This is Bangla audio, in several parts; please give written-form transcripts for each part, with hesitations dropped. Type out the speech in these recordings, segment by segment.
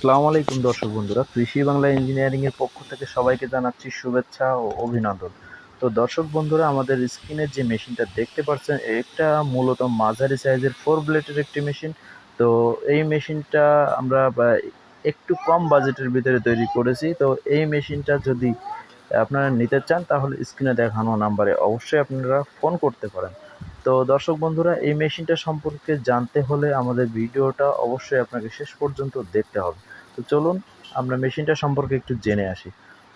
আসসালামু আলাইকুম দর্শক বন্ধুরা, কৃষি বাংলা ইঞ্জিনিয়ারিং এর পক্ষ থেকে সবাইকে জানাচ্ছি শুভেচ্ছা ও অভিনন্দন। তো দর্শক বন্ধুরা, আমাদের স্ক্রিনের যে মেশিনটা দেখতে পাচ্ছেন, এটা মূলত মাঝারি সাইজের 4 ব্লেডের একটি মেশিন। তো এই মেশিনটা আমরা একটু কম বাজেটের ভিতরে তৈরি করেছি। তো এই মেশিনটা যদি আপনারা নিতে চান তাহলে স্ক্রিনে দেখানো নাম্বারে অবশ্যই আপনারা ফোন করতে পারেন। তো দর্শক বন্ধুরা, এই মেশিনটা সম্পর্কে জানতে হলে আমাদের ভিডিওটা অবশ্যই আপনাকে শেষ পর্যন্ত দেখতে হবে। তো চলুন আমরা মেশিনটা সম্পর্কে একটু জেনে আসি।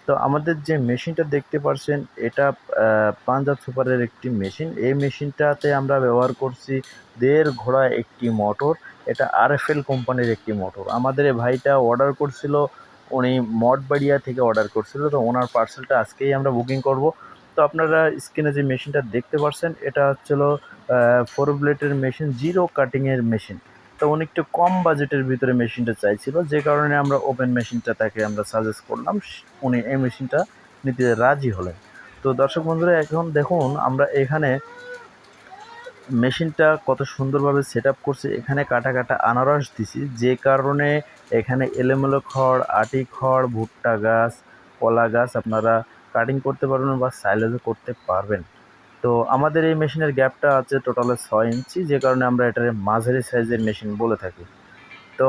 তো আমাদের যে মেশিনটা দেখতে পাচ্ছেন, এটা পাঞ্জাব সুপারের একটি মেশিন। এই মেশিনটাতে আমরা ব্যবহার করছি 1.5 ঘোড়া একটি মোটর। এটা আরএফএল কোম্পানির একটি মোটর। আমাদের এই ভাইটা অর্ডার করছিল, উনি মঠবাড়িয়া থেকে অর্ডার করছিল। তো ওনার পার্সেলটা আজকেই আমরা বুকিং করব। তো আপনারা স্ক্রিনে যে মেশিনটা দেখতে পাচ্ছেন, এটা হচ্ছিল 4 ব্লেডের মেশিন, জিরো কাটিংয়ের মেশিন। তো উনি একটু কম বাজেটের ভিতরে মেশিনটা চাইছিল, যে কারণে আমরা ওপেন মেশিনটা তাকে আমরা সাজেস্ট করলাম। উনি এই মেশিনটা নিতে রাজি হলেন। তো দর্শক বন্ধুরা, এখন দেখুন আমরা এখানে মেশিনটা কত সুন্দরভাবে সেট আপ করছি। এখানে কাটা কাটা আনারস দিছি, যে কারণে এখানে এলোমেলো খড়, আটি খড়, ভুট্টা গাছ, কলা গাছ আপনারা কাটিং করতে পারবেন বা সাইলেজও করতে পারবেন। তো আমাদের এই মেশিনের গ্যাপটা আছে টোটালে 6 ইঞ্চি, যে কারণে আমরা এটাকে মাঝারি সাইজের মেশিন বলে থাকি। তো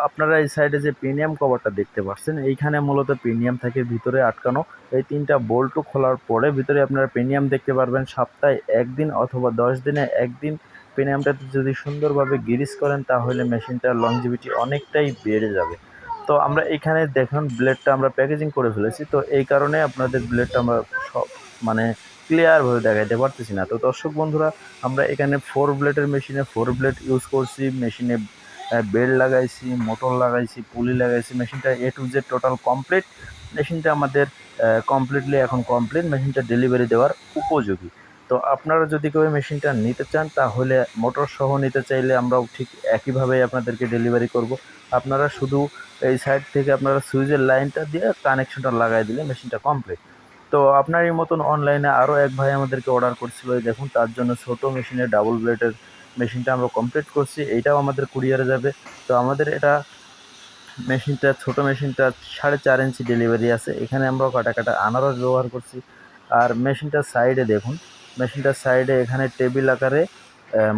আপনারা এই সাইডে যে প্রিমিয়াম কভারটা দেখতে পাচ্ছেন, এইখানে মূলত প্রিমিয়াম থাকে ভিতরে আটকানো। এই 3টা বোল্টু খোলার পরে ভিতরে আপনারা প্রিমিয়াম দেখতে পারবেন। সপ্তাহে 1 দিন অথবা 10 দিনে 1 দিন প্রিমিয়ামটাতে যদি সুন্দরভাবে গ্রিস করেন, তাহলে মেশিনটার লংজিভিটি অনেকটাই বেড়ে যাবে। তো আমরা এখানে দেখুন ব্লেডটা আমরা প্যাকেজিং করে ফেলেছি। তো এই কারণে আপনাদের ব্লেডটা আমরা সব মানে ক্লিয়ারভাবে দেখাইতে পারতেছি না। তো দর্শক বন্ধুরা, আমরা এখানে 4 ব্লেডের মেশিনে 4 ব্লেড ইউজ করছি। মেশিনে বেল্ট লাগাইছি, মোটর লাগাইছি, পুলি লাগাইছি। মেশিনটা এ টু জেড টোটাল কমপ্লিট। মেশিনটা আমাদের কমপ্লিটলি এখন কমপ্লিট, মেশিনটা ডেলিভারি দেওয়ার উপযোগী। তো আপনারা যদি কেউ মেশিনটা নিতে চান, তাহলে মোটর সহ নিতে চাইলে আমরাও ঠিক একইভাবেই আপনাদেরকে ডেলিভারি করব। আপনারা শুধু এই সাইড থেকে আপনারা সুইচের লাইনটা দিয়ে কানেকশনটা লাগাই দিলে মেশিনটা কমপ্লিট। তো আপনারই মতন অনলাইনে আরও এক ভাই আমাদেরকে অর্ডার করছিল, এই দেখুন তার জন্য ছোটো মেশিনে ডাবল ব্লেডের মেশিনটা আমরা কমপ্লিট করছি। এইটাও আমাদের কুরিয়ারে যাবে। তো আমাদের এটা মেশিনটা, ছোটো মেশিনটা 4.5 ইঞ্চি ডেলিভারি আছে। এখানে আমরাও কাটা কাটা আনারস ব্যবহার করছি। আর মেশিনটার সাইডে দেখুন, মেশিনটার সাইডে এখানে টেবিল আকারে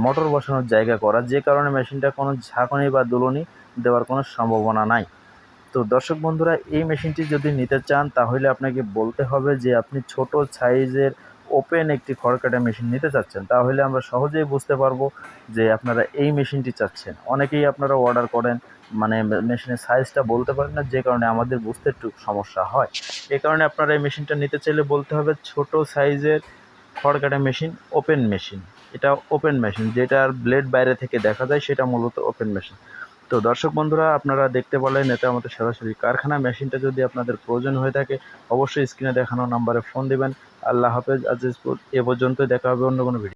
মোটর বসানোর জায়গা করা, যে কারণে মেশিনটা কোনো ঝাঁকুনি বা দুলুনি দেওয়ার কোনো সম্ভাবনা নাই। তো দর্শক বন্ধুরা, এই মেশিনটি যদি নিতে চান, তাহলে আপনাকে বলতে হবে যে আপনি ছোট সাইজের ওপেন একটি খড় কাটা মেশিন নিতে চাচ্ছেন। তাহলে আমরা সহজেই বুঝতে পারবো যে আপনারা এই মেশিনটি চাচ্ছেন। অনেকেই আপনারা অর্ডার করেন, মানে মেশিনের সাইজটা বলতে পারেন না, যে কারণে আমাদের বুঝতে একটু সমস্যা হয়। এই কারণে আপনারা এই মেশিনটা নিতে চাইলে বলতে হবে ছোট সাইজের খড় কাটা মেশিন, ওপেন মেশিন। এটা ওপেন মেশিন, যেটার ব্লেড বাইরে থেকে দেখা যায়, সেটা মূলত ওপেন মেশিন। তো দর্শক বন্ধুরা, আপনারা দেখতে পারলেন এটা আমাদের সরাসরি কারখানা। মেশিনটা যদি আপনাদের প্রয়োজন হয়ে থাকে, অবশ্যই স্ক্রিনে দেখানো নাম্বারে ফোন দিবেন। আল্লাহ হাফেজ। আজ এ পর্যন্ত, দেখা হবে অন্য কোনো ভিডিও।